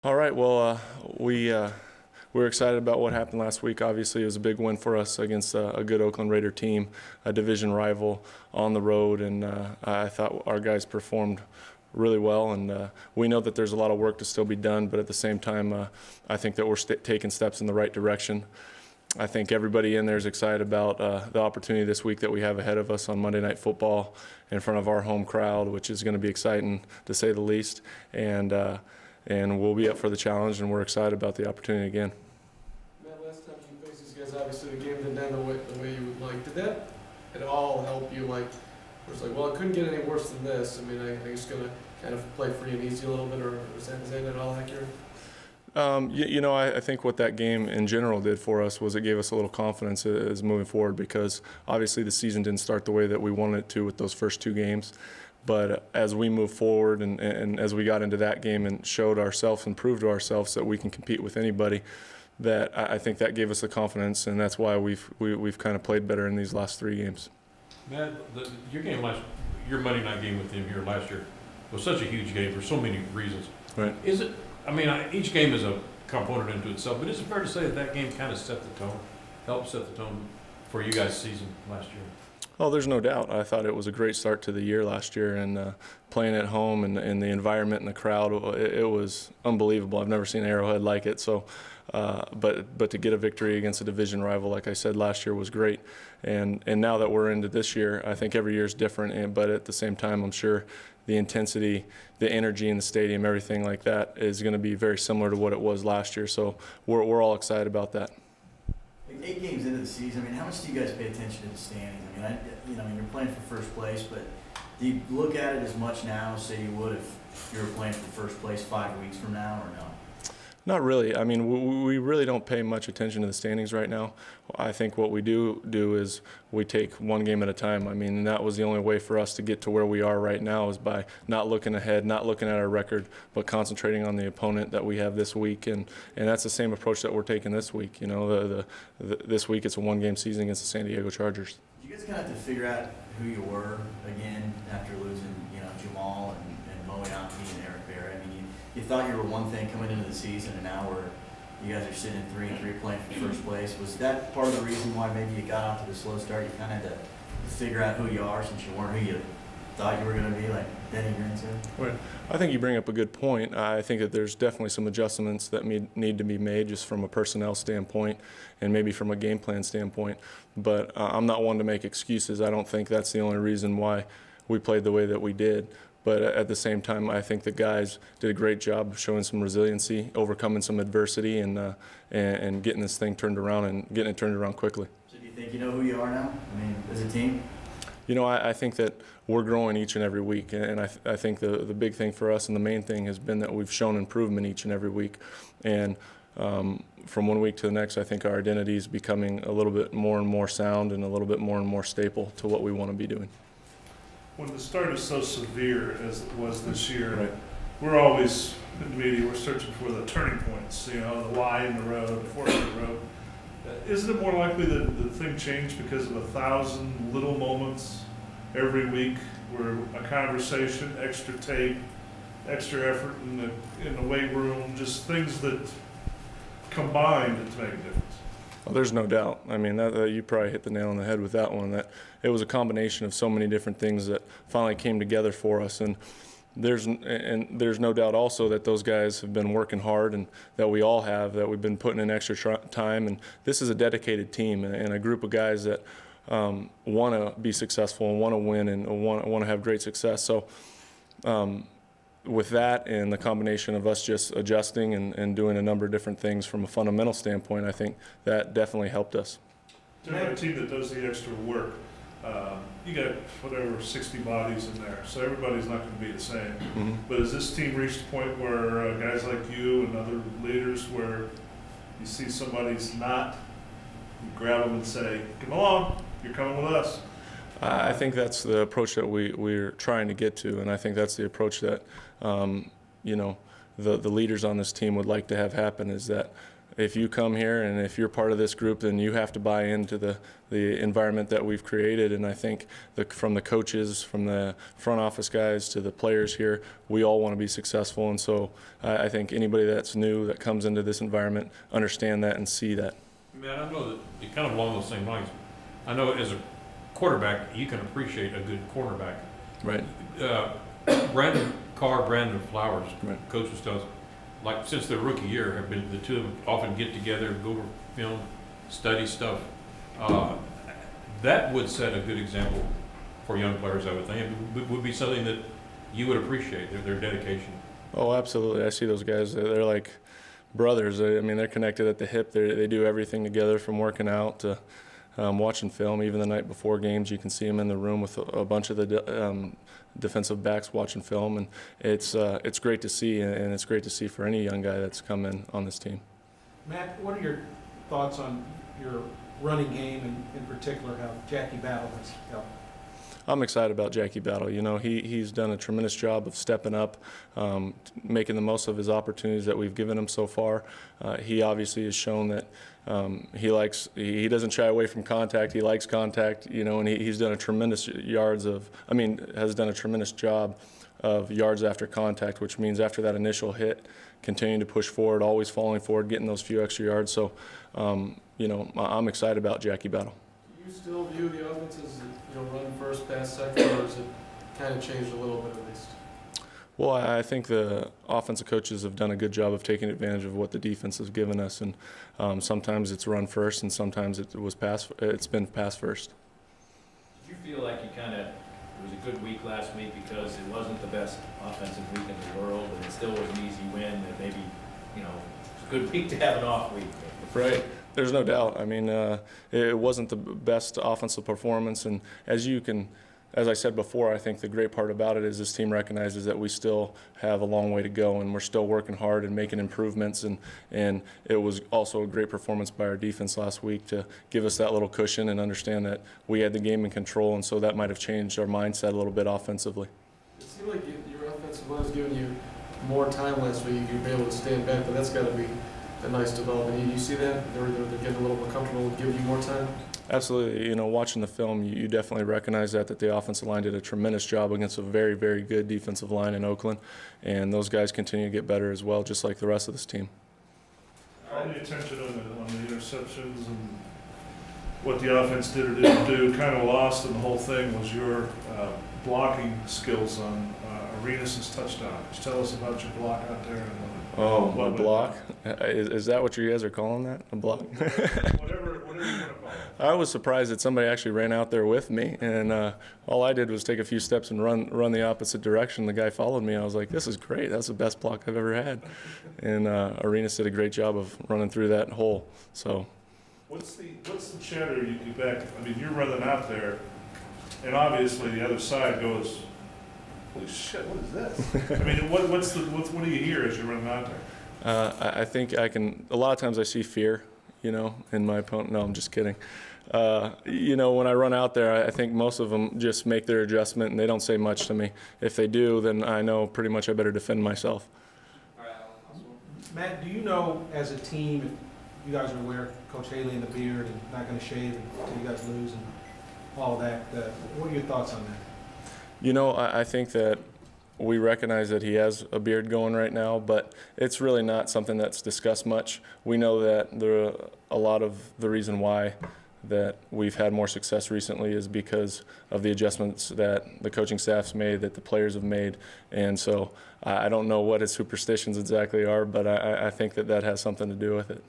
All right. Well, we're excited about what happened last week. Obviously, it was a big win for us against a good Oakland Raider team, a division rival on the road, and I thought our guys performed really well. And we know that there's a lot of work to still be done, but at the same time, I think that we're taking steps in the right direction. I think everybody in there is excited about the opportunity this week that we have ahead of us on Monday Night Football in front of our home crowd, which is going to be exciting to say the least. And we'll be up for the challenge, and we're excited about the opportunity again. Matt, last time you faced these guys, obviously the game didn't end the way you would like. Did that at all help you? Like, where it's like, well, it couldn't get any worse than this. I mean, I guess going to kind of play free and easy a little bit, or is that at all accurate? I think what that game in general did for us was it gave us a little confidence as moving forward, because obviously the season didn't start the way that we wanted it to with those first two games. But as we move forward and as we got into that game and showed ourselves and proved to ourselves that we can compete with anybody, that I think that gave us the confidence, and that's why we've kind of played better in these last three games. Matt, your Monday night game with him here last year was such a huge game for so many reasons. Right. Is it? I mean, each game is a component into itself, but is it fair to say that game kind of set the tone, helped set the tone for you guys' season last year? Oh, there's no doubt. I thought it was a great start to the year last year, and playing at home and the environment and the crowd, it was unbelievable. I've never seen Arrowhead like it. So, but to get a victory against a division rival, like I said, last year was great. And now that we're into this year, I think every year is different. But at the same time, I'm sure the intensity, the energy in the stadium, everything like that is going to be very similar to what it was last year. So we're all excited about that. 8 games into the season, I mean, how much do you guys pay attention to the standings? I mean, you're playing for first place, but do you look at it as much now as say you would if you were playing for first place 5 weeks from now, or no? Not really. I mean, we really don't pay much attention to the standings right now. I think what we do is we take one game at a time. I mean, and that was the only way for us to get to where we are right now, is by not looking ahead, not looking at our record, but concentrating on the opponent that we have this week. And that's the same approach that we're taking this week. You know, this week it's a one-game season against the San Diego Chargers. Did you guys kind of have to figure out who you were again after losing, Jamal and Moe Yankee and Eric Berry? I mean, you thought you were one thing coming into the season, and now you guys are sitting at 3-3 playing for first place. Was that part of the reason why maybe you got off to the slow start? You kind of had to figure out who you are, since you weren't who you thought you were going to be, like Denny Green said? Right. I think you bring up a good point. I think that there's definitely some adjustments that need to be made, just from a personnel standpoint and maybe from a game plan standpoint. But I'm not one to make excuses. I don't think that's the only reason why we played the way that we did. But at the same time, I think the guys did a great job of showing some resiliency, overcoming some adversity, and getting this thing turned around, and getting it turned around quickly. So do you think you know who you are now? I mean, as a team? I think that we're growing each and every week, and I think the big thing for us and the main thing has been that we've shown improvement each and every week. And from one week to the next, I think our identity is becoming a little bit more and more sound and a little bit more and more staple to what we want to be doing. When the start is so severe as it was this year, right, we're always, in the media, we're searching for the turning points, the Y in the road, the fork in the road. Isn't it more likely that the thing changed because of 1,000 little moments every week, where a conversation, extra tape, extra effort in the weight room, just things that combined to make a difference? Well, there's no doubt. I mean, you probably hit the nail on the head with that one. That it was a combination of so many different things that finally came together for us. And there's no doubt also that those guys have been working hard, and that we all have, that we've been putting in extra time. And this is a dedicated team and a group of guys that want to be successful and want to win and want to have great success. So with that and the combination of us just adjusting and doing a number of different things from a fundamental standpoint, I think that definitely helped us. To have a team that does the extra work, you got whatever 60 bodies in there, so everybody's not going to be the same. Mm-hmm. But has this team reached a point where guys like you and other leaders, where you see somebody's not, you grab them and say, "Come along, you're coming with us"? I think that's the approach that we're trying to get to, and I think that's the approach that the leaders on this team would like to have happen, is that if you come here and if you're part of this group, then you have to buy into the environment that we've created. And I think from the coaches, from the front office guys to the players here, we all want to be successful. And so I think anybody that's new that comes into this environment understand that and see that. Man, I know that it kind of along those same lines. I know as a quarterback, you can appreciate a good cornerback. Right. Brandon Carr, Brandon Flowers, Right. coaches tell us, like since their rookie year, have been the two of them often get together, go over film, study stuff. That would set a good example for young players, I would think. It would be something that you would appreciate, their dedication. Oh, absolutely. I see those guys. They're like brothers. I mean, they're connected at the hip. They do everything together, from working out to watching film. Even the night before games, you can see them in the room with a bunch of the defensive backs watching film, and it's great to see, and it's great to see for any young guy that's come in on this team. Matt, what are your thoughts on your running game, and in particular how Jackie Battle has helped? I'm excited about Jackie Battle. You know, he's done a tremendous job of stepping up, making the most of his opportunities that we've given him so far. He obviously has shown that he doesn't shy away from contact. He likes contact, you know, and he's done a tremendous has done a tremendous job of yards after contact, which means after that initial hit, continuing to push forward, always falling forward, getting those few extra yards. So, you know, I'm excited about Jackie Battle. Do you still view the offense as, run first, pass second, or has it kind of changed a little bit at least? Well, I think the offensive coaches have done a good job of taking advantage of what the defense has given us, and sometimes it's run first, and sometimes it's been pass first. Did you feel like it was a good week last week because it wasn't the best offensive week in the world, and it still was an easy win, and maybe, it's a good week to have an off week? Right. There's no doubt. I mean, it wasn't the best offensive performance, and as I said before, I think the great part about it is this team recognizes that we still have a long way to go, and we're still working hard and making improvements, and it was also a great performance by our defense last week to give us that little cushion and understand that we had the game in control, and so that might have changed our mindset a little bit offensively. It seemed like your offensive line was giving you more time last week. You'd be able to stand back, but that's got to be a nice development. You see that? They're getting a little more comfortable and giving you more time? Absolutely. Watching the film, you definitely recognize that the offensive line did a tremendous job against a very, very good defensive line in Oakland, and those guys continue to get better as well, just like the rest of this team. All the attention on the interceptions and what the offense did or didn't do, kind of lost in the whole thing was your blocking skills on Arenas' touchdown. Just tell us about your block out there. A block? Is that what you guys are calling that? A block? Whatever you want to call it. I was surprised that somebody actually ran out there with me, and all I did was take a few steps and run the opposite direction. The guy followed me. I was like, this is great. That's the best block I've ever had. And Arenas did a great job of running through that hole. So, what's the chatter you get back? I mean, you're running out there, and obviously the other side goes, holy shit, what is this? I mean, what do you hear as you're running out there? I think a lot of times I see fear, in my opponent. No, I'm just kidding. When I run out there, I think most of them just make their adjustment and they don't say much to me. If they do, then I know pretty much I better defend myself. Matt, do you know as a team, if you guys are aware, Coach Haley and the beard and not going to shave until you guys lose and all that, what are your thoughts on that? I think that we recognize that he has a beard going right now, but it's really not something that's discussed much. We know that a lot of the reason why that we've had more success recently is because of the adjustments that the coaching staff's made, that the players have made. And so I don't know what his superstitions exactly are, but I think that has something to do with it.